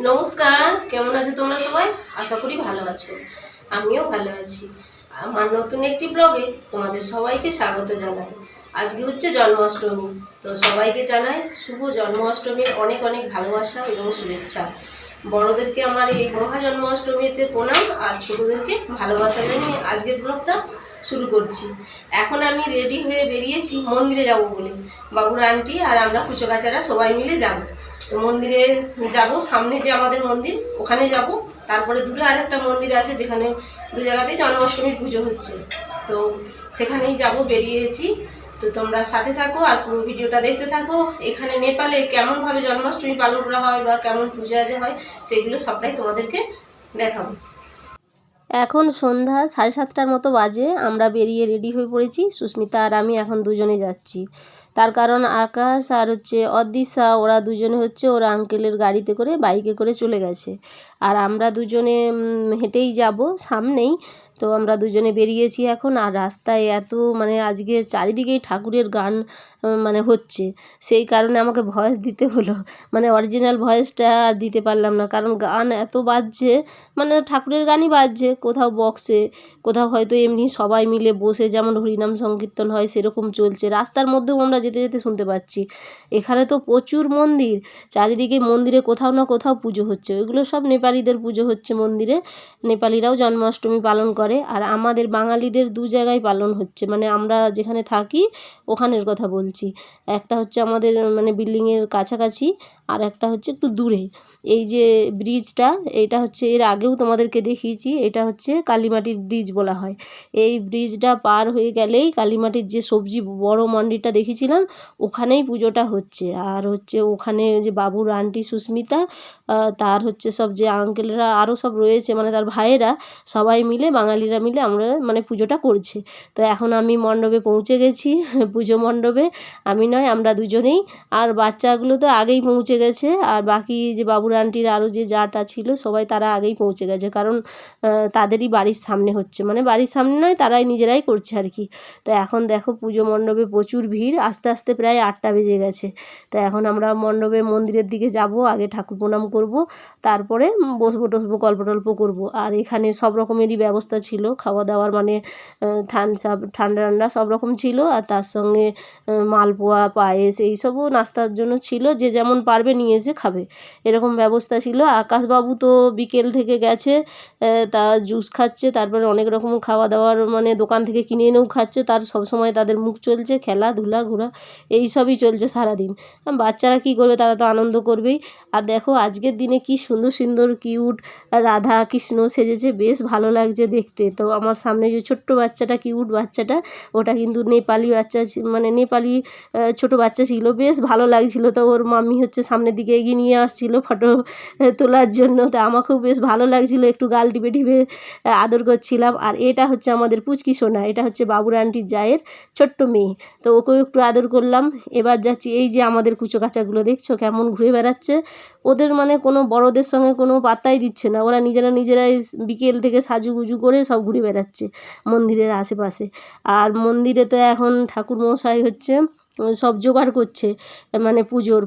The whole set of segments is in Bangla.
নমস্কার, কেমন আছো তোমরা সবাই? আশা করি ভালো আছো। আমিও ভালো আছি। আমার নতুন একটি ব্লগে তোমাদের সবাইকে স্বাগত জানাই। আজকে হচ্ছে জন্মাষ্টমী, তো সবাইকে জানাই শুভ জন্মাষ্টমীর অনেক অনেক ভালোবাসা এবং শুভেচ্ছা। বড়দেরকে আমার এই মহা জন্মাষ্টমীতে প্রণাম, আর ছোটদেরকে ভালোবাসা জানিয়ে আজকের ব্লগটা শুরু করছি। এখন আমি রেডি হয়ে বেরিয়েছি মন্দিরে যাব বলে। বাবুর আন্টি আর আমরা কুচোকাচারা সবাই মিলে যাব। তো মন্দিরে যাব, সামনে যে আমাদের মন্দির ওখানে যাব, তারপরে দূরে আরেকটা মন্দির আছে যেখানে দু জায়গাতেই জন্মাষ্টমীর পুজো হচ্ছে, তো সেখানেই যাব, বেরিয়েছি। তো তোমরা সাথে থাকো আর পুরো ভিডিওটা দেখতে থাকো। এখানে নেপালে কেমনভাবে জন্মাষ্টমী পালন করা হয় বা কেমন পুজো আজা হয় সেগুলো সবটাই তোমাদেরকে দেখাবো। এখন সন্ধ্যা 7:30টার মতো বাজে, আমরা বেরিয়ে রেডি হয়ে পড়েছি। সুস্মিতা আর আমি এখন দুজনে যাচ্ছি। তার কারণ আকাশ আর অদ্রিশা, ওরা দুজনে ওরা আঙ্কেলের গাড়িতে করে, বাইকে করে চলে গেছে। আর আমরা দুজনে হেঁটেই যাব সামনেই। তো আমরা দুজনে বেরিয়েছি এখন। আর রাস্তায় এত আজকে চারিদিকেই ঠাকুরের গান হচ্ছে, সেই কারণে আমাকে ভয়েস দিতে হলো। অরিজিনাল ভয়েসটা দিতে পারলাম না, কারণ গান এত বাজছে, ঠাকুরের গানই বাজছে, কোথাও বক্সে, কোথাও হয়তো এমনি সবাই মিলে বসে যেমন হরিনাম সংকীর্তন হয় সেরকম চলছে। রাস্তার মধ্যেও আমরা যেতে যেতে শুনতে পাচ্ছি। এখানে তো প্রচুর মন্দির, চারিদিকে মন্দিরে কোথাও না কোথাও পুজো হচ্ছে। ওইগুলো সব নেপালিদের পুজো হচ্ছে মন্দিরে। নেপালিরাও জন্মাষ্টমী পালন করে, আর আমাদের বাঙালিদের দু জায়গায় পালন হচ্ছে। আমরা যেখানে থাকি ওখানের কথা বলছি। একটা হচ্ছে আমাদের বিল্ডিংয়ের কাছাকাছি, আর একটা হচ্ছে একটু দূরে। এই যে ব্রিজটা, এটা এর আগেও তোমাদেরকে দেখিয়েছি, এটা কালীমাটির ব্রিজ বলা হয়। এই ব্রিজটা পার হয়ে গেলেই কালীমাটির যে সবজি বড় মন্দিরটা দেখেছিলাম, ওখানেই পুজোটা হচ্ছে। আর ওখানে যে বাবুর আন্টি সুস্মিতা, তার সব যে আঙ্কেলরা আরও সব রয়েছে, তার ভাইয়েরা, সবাই মিলে, বাঙালিরা মিলে আমরা পুজোটা করছে। তো এখন আমি মণ্ডপে পৌঁছে গেছি, পুজো মণ্ডপে। আমি নয়, আমরা দুজনেই। আর বাচ্চাগুলো তো আগেই পৌঁছে গেছে, আর বাকি যে বাবুর আন্টির আরও যে যাটা ছিল সবাই, তারা আগেই পৌঁছে গেছে, কারণ তাদেরই বাড়ির সামনে হচ্ছে, বাড়ির সামনে নয়, তারাই নিজেরাই করছে আর কি। তো এখন দেখো পুজো মণ্ডপে প্রচুর ভিড়, আস্তে আস্তে প্রায় 8টা বেজে গেছে। তো এখন আমরা মণ্ডপে মন্দিরের দিকে যাব, আগে ঠাকুর প্রণাম করব, তারপরে বসবো টসবো, গল্প টল্প করবো। আর এখানে সব রকমেরই ব্যবস্থা ছিল, খাওয়া দাওয়ার থামস আপ, ঠান্ডা ঠান্ডা সব রকম ছিল। আর তার সঙ্গে মালপোয়া, পায়েস, এইসবও নাস্তার জন্য ছিল, যে যেমন পারবে নিয়ে এসে খাবে, এরকম ব্যবস্থা ছিল। আকাশবাবু তো বিকেল থেকে গেছে, তা জুস খাচ্ছে, তারপরে অনেক রকম খাওয়া দাওয়ার দোকান থেকে কিনে এনেও খাচ্ছে। তার সবসময় তাদের মুখ চলছে, খেলাধুলা ঘোরা এই সবই চলছে সারাদিন। বাচ্চারা কি করবে, তারা তো আনন্দ করবেই। আর দেখো আজকের দিনে কি সুন্দর সুন্দর কিউট রাধা কৃষ্ণ সেজেছে, বেশ ভালো লাগছে দেখতে। তো আমার সামনে যে ছোট্ট বাচ্চাটা, কিউট বাচ্চাটা, ওটা কিন্তু নেপালি বাচ্চা, নেপালি ছোট বাচ্চা ছিল, বেশ ভালো লাগছিল। তো ওর মাম্মি সামনের দিকে এগিয়ে নিয়ে আসছিল ফটো তোলার জন্য। তো আমাকেও বেশ ভালো লাগছিল, একটু গাল টিপে টিপে আদর করছিলাম। আর এটা আমাদের পুচকি সোনা, এটা বাবুর আন্টির জায়ের ছোট্ট মেয়ে, তো ওকেও একটু আদর করলাম। এবার যাচ্ছি, এই যে আমাদের কুচো কাচাগুলো দেখছো কেমন ঘুরে বেড়াচ্ছে, ওদের কোনো বড়দের সঙ্গে কোনো পাত্তাই দিচ্ছে না, ওরা নিজেরাই বিকেল থেকে সাজুগুজু করে সব ঘুরে বেড়াচ্ছে মন্দিরের আশেপাশে। আর মন্দিরে তো এখন ঠাকুর মশাই সব জোগাড় করছে,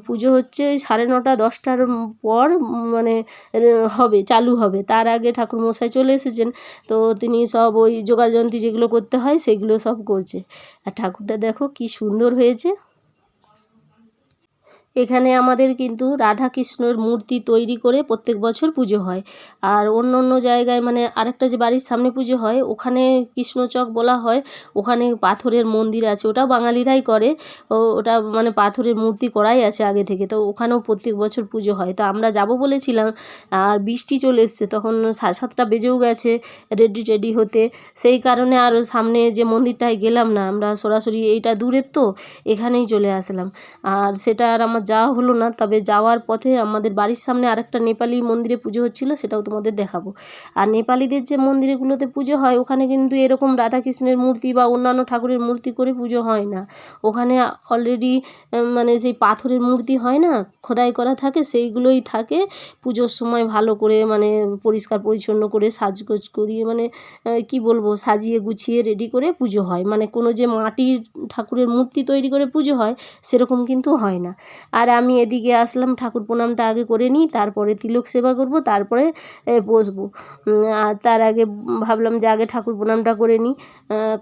পুজো হচ্ছে 9:30 10টার পর হবে, চালু হবে। তার আগে ঠাকুর মশাই চলে এসেছেন, তো তিনি সব ওই জোগাড়যন্ত্রী যেগুলো করতে হয় সেগুলো সব করছে। আর ঠাকুরটা দেখো কি সুন্দর হয়েছে। এখানে আমাদের কিন্তু রাধা কৃষ্ণর মূর্তি তৈরি করে প্রত্যেক বছর পুজো হয়। আর অন্য অন্য জায়গায় আরেকটা যে বাড়ির সামনে পুজো হয়, ওখানে কৃষ্ণচক বলা হয়, ওখানে পাথরের মন্দির আছে, ওটাও বাঙালিরাই করে। ওটা পাথরের মূর্তি করাই আছে আগে থেকে, তো ওখানেও প্রত্যেক বছর পুজো হয়। তো আমরা যাব বলেছিলাম, আর বৃষ্টি চলে এসছে, তখন 7:30 বেজেও গেছে রেডি টেডি হতে, সেই কারণে আর সামনে যে মন্দিরটায় গেলাম না, আমরা সরাসরি, এইটা দূরের তো, এখানেই চলে আসলাম। আর সেটা আর আমার যাওয়া হলো না, তবে যাওয়ার পথে আমাদের বাড়ির সামনে আরেকটা নেপালি মন্দিরে পুজো হচ্ছিলো, সেটাও তোমাদের দেখাবো। আর নেপালিদের যে মন্দিরগুলোতে পুজো হয়, ওখানে কিন্তু এরকম রাধাকৃষ্ণের মূর্তি বা অন্যান্য ঠাকুরের মূর্তি করে পুজো হয় না। ওখানে অলরেডি সেই পাথরের মূর্তি হয় না, খোদাই করা থাকে, সেইগুলোই থাকে। পুজোর সময় ভালো করে পরিষ্কার পরিচ্ছন্ন করে সাজগোজ করিয়ে কি বলবো, সাজিয়ে গুছিয়ে রেডি করে পুজো হয়। কোনো যে মাটির ঠাকুরের মূর্তি তৈরি করে পুজো হয় সেরকম কিন্তু হয় না। আর আমি এদিকে আসলাম, ঠাকুর প্রণামটা আগে করে নিই, তারপরে তিলক সেবা করব, তারপরে বসবো। আর তার আগে ভাবলাম যে আগে ঠাকুর প্রণামটা করে নিই,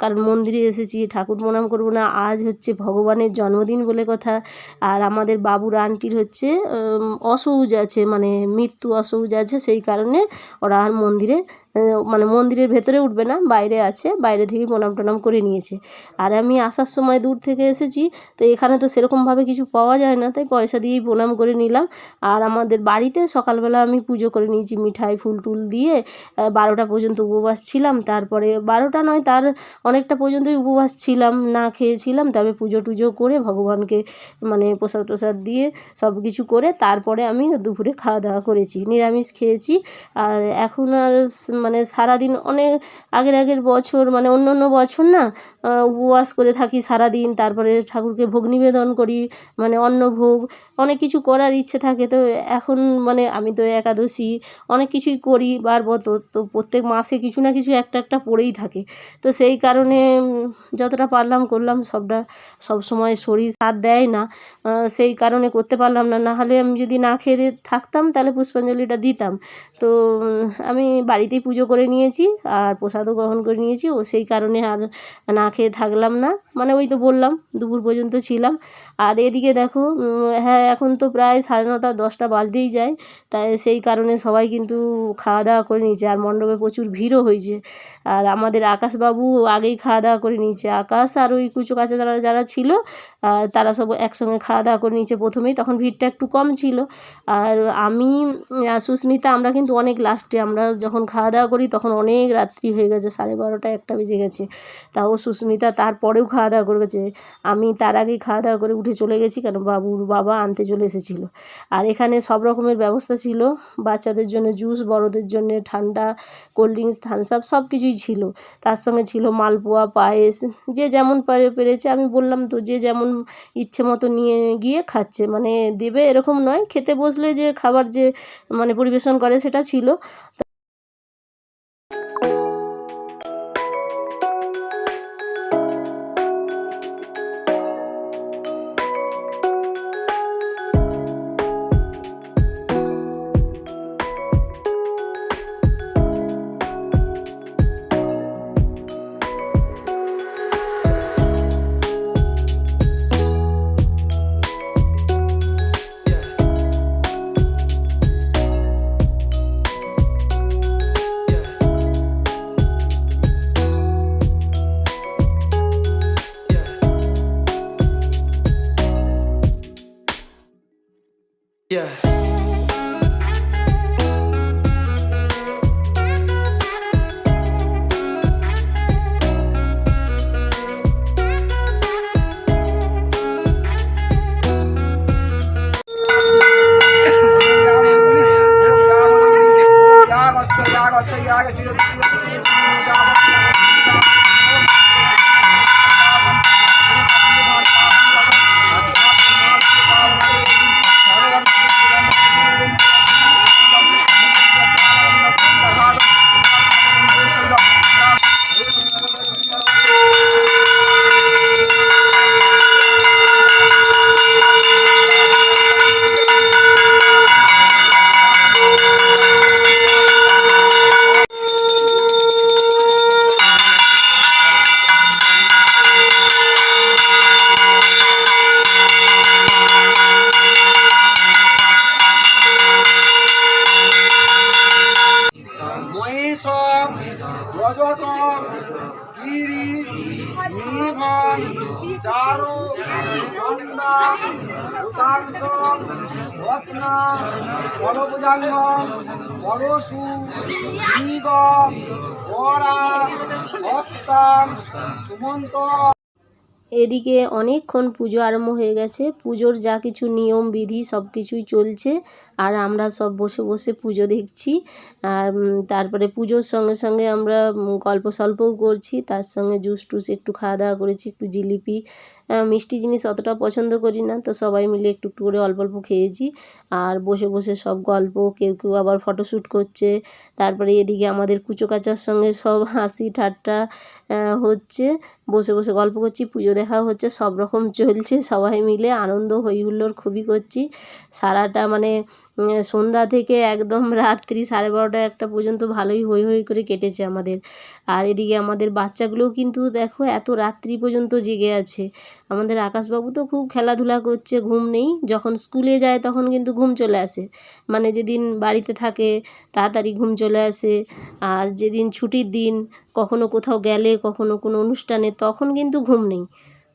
কারণ মন্দিরে এসেছি, ঠাকুর প্রণাম করব না। আজ হচ্ছে ভগবানের জন্মদিন বলে কথা। আর আমাদের বাবুর আন্টির হচ্ছে অসৌজ আছে, মানে মৃত্যু অসৌজ আছে, সেই কারণে ওরা আর মন্দিরে মানে মন্দিরের ভেতরে উঠবে না, বাইরে আছে, বাইরে থেকে প্রণাম টনাম করে নিয়েছে। আর আমি আসার সময় দূর থেকে এসেছি, তো এখানে তো সেরকমভাবে কিছু পাওয়া যায় না, তাই পয়সা দিয়েই প্রণাম করে নিলাম। আর আমাদের বাড়িতে সকালবেলা আমি পুজো করে নিয়েছি, মিঠাই ফুল টুল দিয়ে 12টা পর্যন্ত উপবাস ছিলাম। তারপরে 12টা নয়, তার অনেকটা পর্যন্তই উপবাস ছিলাম, না খেয়েছিলাম। তবে পুজো টুজো করে ভগবানকে মানে প্রসাদ টসাদ দিয়ে সব কিছু করে তারপরে আমি দুপুরে খাওয়া দাওয়া করেছি, নিরামিষ খেয়েছি। আর এখন আর মানে সারাদিন অনেক আগের বছর, মানে অন্য বছর না উপবাস করে থাকি সারাদিন, তারপরে ঠাকুরকে ভোগ নিবেদন করি, মানে অন্নভোগ অনেক কিছু করার ইচ্ছে থাকে। তো এখন মানে আমি তো একাদশী অনেক কিছুই করি বারবত, তো প্রত্যেক মাসে কিছু না কিছু একটা পড়েই থাকে। তো সেই কারণে যতটা পারলাম করলাম, সব সময় শরীর সাথ দেয় না, সেই কারণে করতে পারলাম না। না হলে আমি যদি না খেয়ে থাকতাম তাহলে পুষ্পাঞ্জলিটা দিতাম। তো আমি বাড়িতেই পুজো করে নিয়েছি আর প্রসাদও গ্রহণ করে নিয়েছি, ও সেই কারণে আর না খেয়ে থাকলাম না, মানে ওই তো বললাম দুপুর পর্যন্ত ছিলাম। আর এদিকে দেখো হ্যাঁ, এখন তো প্রায় 9:30 10টা বাজতেই যায়, তাই সেই কারণে সবাই কিন্তু খাওয়া দাওয়া করে নিয়েছে, আর মণ্ডপে প্রচুর ভিড়ও হয়েছে। আর আমাদের আকাশবাবু আগেই খাওয়া দাওয়া করে নিয়েছে, আকাশ আর ওই কুচো কাচা যারা ছিল তারা সব একসঙ্গে খাওয়া দাওয়া করে নিয়েছে প্রথমেই, তখন ভিড়টা একটু কম ছিল। আর আমি আর সুস্মিতা আমরা কিন্তু অনেক লাস্টে, আমরা যখন খাওয়া দাওয়া করি তখন অনেক রাত্রি হয়ে গেছে, 12:30 1টা বেজে গেছে। তাও সুস্মিতা তারপরেও খাওয়া দাওয়া করে গেছে, আমি তার আগেই খাওয়া দাওয়া করে উঠে চলে গেছি, কেন বাবুর বাবা আনতে চলে এসেছিলো। আর এখানে সব রকমের ব্যবস্থা ছিল, বাচ্চাদের জন্য জুস, বড়দের জন্য ঠান্ডা, কোল্ড ড্রিঙ্কস, থামস আপ সব কিছুই ছিল। তার সঙ্গে ছিল মালপোয়া, পায়েস, যে যেমন পেরেছে। আমি বললাম তো যে যেমন ইচ্ছে মতো নিয়ে গিয়ে খাচ্ছে, মানে দেবে এরকম নয়, খেতে বসলে যে খাবার যে মানে পরিবেশন করে সেটা ছিল। Yeah. মহিষ, রজত, গিরি, নিভন, চারু, গন্ডা, রূপাংশ, রত্ন, বলভুজাঙ্গ, পরশু, মৃগ, বরা, হস্তাং, সুমন্ত। এদিকে অনেকক্ষণ পুজো আরম্ভ হয়ে গেছে, পুজোর যা কিছু নিয়ম বিধি সব কিছুই চলছে, আর আমরা সব বসে বসে পুজো দেখছি। আর তারপরে পুজোর সঙ্গে সঙ্গে আমরা গল্প সল্পও করছি, তার সঙ্গে জুস টুস একটু খাওয়া দাওয়া করেছি, একটু জিলিপি, মিষ্টি জিনিস অতটা পছন্দ করি না, তো সবাই মিলে একটু একটু করে অল্প অল্প খেয়েছি। আর বসে বসে সব গল্প, কেউ কেউ আবার ফটোশ্যুট করছে। তারপরে এদিকে আমাদের কুচো কাচার সঙ্গে সব হাসি ঠাট্টা হচ্ছে, বসে বসে গল্প করছি, পুজো দেখাও হচ্ছে, সব রকম চলছে, সবাই মিলে আনন্দ হই হুল্লোড় খুবই করছি। সারাটা মানে সন্ধ্যা থেকে একদম রাত্রি 12:30 একটা পর্যন্ত ভালোই হই হই করে কেটেছে আমাদের। আর এদিকে আমাদের বাচ্চাগুলোও কিন্তু দেখো এত রাত্রি পর্যন্ত জেগে আছে। আমাদের আকাশবাবু তো খুব খেলাধুলা করছে, ঘুম নেই। যখন স্কুলে যায় তখন কিন্তু ঘুম চলে আসে, মানে যেদিন বাড়িতে থাকে তাড়াতাড়ি ঘুম চলে আসে। আর যেদিন ছুটির দিন, কখনো কোথাও গেলে, কখনো কোনো অনুষ্ঠানে, তখন কিন্তু ঘুম নেই,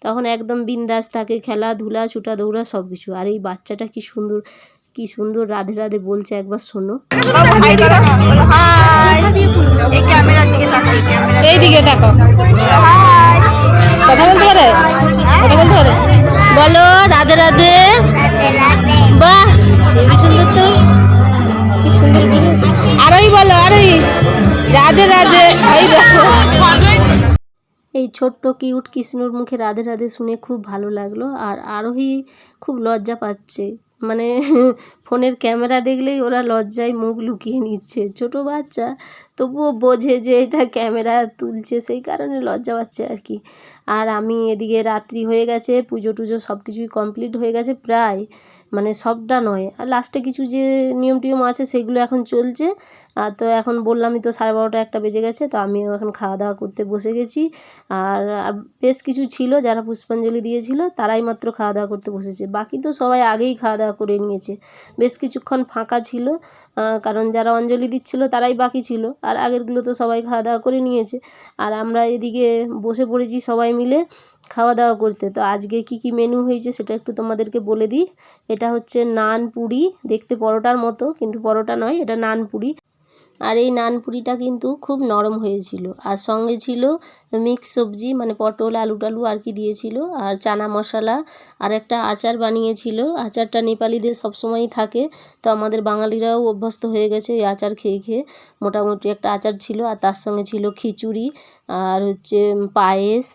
তখন একদম বিন্দাস থাকে, খেলাধুলা ছুটা দৌড়া সব কিছু। আর এই বাচ্চাটা কি সুন্দর কি সুন্দর রাধে রাধে বলছে, একবার শোনো। এইদিকে দেখো, কথা বলতে পারে, কথা বলতে পারে, বলো রাধে রাধে। বাহ, হেবি সুন্দর তো, কি সুন্দর বলেছে। আরোই বলো, আরোই রাধে রাধে। এই দেখো, এই ছোট্ট কিউট কৃষ্ণর মুখে রাধে রাধে শুনে খুব ভালো লাগলো। আর আরোহী খুব লজ্জা পাচ্ছে, মানে ফোনের ক্যামেরা দেখলেই ওরা লজ্জায় মুখ লুকিয়ে নিচ্ছে। ছোট বাচ্চা তবুও বোঝে যে এটা ক্যামেরা তুলছে, সেই কারণে লজ্জা পাচ্ছে আর কি। আর আমি এদিকে রাত্রি হয়ে গেছে, পুজো টুজো সব কিছুই কমপ্লিট হয়ে গেছে প্রায়, মানে সবটা নয়, আর লাস্টে কিছু যে নিয়ম টিয়ম আছে সেগুলো এখন চলছে। আর তো এখন বললামই তো 12:30 একটা বেজে গেছে, তো আমিও এখন খাওয়া দাওয়া করতে বসে গেছি। আর বেশ কিছু ছিল যারা পুষ্পাঞ্জলি দিয়েছিল, তারাই মাত্র খাওয়া দাওয়া করতে বসেছে, বাকি তো সবাই আগেই খাওয়া দাওয়া করে নিয়েছে। বেশ কিছুক্ষণ ফাঁকা ছিল, কারণ যারা অঞ্জলি দিচ্ছিল তারাই বাকি ছিল, আর আগেরগুলো তো সবাই খাওয়া দাওয়া করে নিয়েছে। আর আমরা এদিকে বসে পড়েছি সবাই মিলে খাওয়া দাওয়া করতে। তো আজকে কি কি মেনু হয়েছে সেটা একটু তোমাদেরকে বলে দিই। এটা হচ্ছে নান পুরি, দেখতে পরোটার মতো কিন্তু পরোটা নয়, এটা নান পুরি। আর এই নান পুরিটা কিন্তু খুব নরম হয়েছিল। আর সঙ্গে ছিল মিক্স সবজি, মানে পটল আলু টালু আর কি দিয়েছিল, আর চানা মশলা, আর একটা আচার বানিয়েছিল। আচারটা নেপালিদের সবসময়ই থাকে, তো আমাদের বাঙালিরাও অভ্যস্ত হয়ে গেছে এই আচার খেয়ে খেয়ে। মোটামুটি একটা আচার ছিল, আর তার সঙ্গে ছিল খিচুড়ি, আর হচ্ছে পায়েস,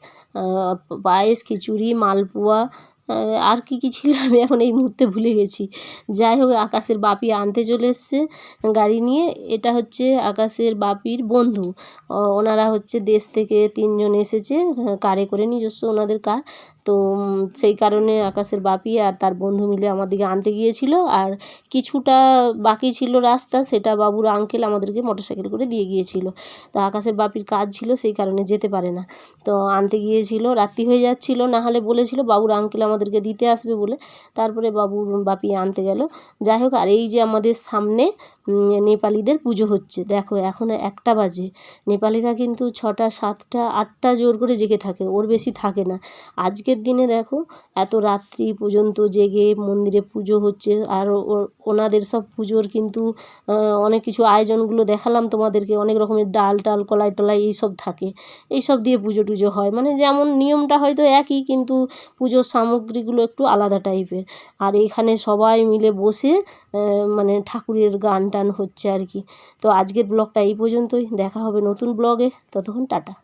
পায়েস খিচুড়ি মালপোয়া, আর কি কি ছিল আমি এখন এই মুহূর্তে ভুলে গেছি। যাই হোক, আকাশের বাপি আনতে চলে এসছে গাড়ি নিয়ে। এটা হচ্ছে আকাশের বাপির বন্ধু, ওনারা হচ্ছে দেশ থেকে 3 জন এসেছে কারে করে, নিজস্ব ওনাদের কার। তো সেই কারণে আকাশের বাপি আর তার বন্ধু মিলে আমাদেরকে আনতে গিয়েছিল। আর কিছুটা বাকি ছিল রাস্তা, সেটা বাবুর আঙ্কেল আমাদেরকে মোটরসাইকেল করে দিয়ে গিয়েছিল। তো আকাশের বাপির কাজ ছিল, সেই কারণে যেতে পারে না, তো আনতে গিয়েছিল। রাত্রি হয়ে যাচ্ছিল, না হলে বলেছিল বাবুর আঙ্কেল আমাদেরকে দিতে আসবে বলে, তারপরে বাবুর বাপি আনতে গেল। যাই হোক, আর এই যে আমাদের সামনে নেপালিদের পুজো হচ্ছে, দেখো এখন 1টা বাজে। নেপালিরা কিন্তু 6টা 7টা 8টা জোর করে জেগে থাকে, ওর বেশি থাকে না। আজকের দিনে দেখো এত রাত্রি পর্যন্ত জেগে মন্দিরে পুজো হচ্ছে। আর ওনাদের সব পুজোর কিন্তু অনেক কিছু আয়োজনগুলো দেখালাম তোমাদেরকে, অনেক রকমের ডাল টাল কলাই টলাই এইসব থাকে, এইসব দিয়ে পুজো টুজো হয়, মানে যেমন নিয়মটা হয়তো একই, কিন্তু পুজোর সামগ্রীগুলো একটু আলাদা টাইপের। আর এখানে সবাই মিলে বসে মানে ঠাকুরের গান টান হচ্ছে আর কি। তো আজকের ব্লগটা এই পর্যন্তই, দেখা হবে নতুন ব্লগে, ততক্ষণ টাটা।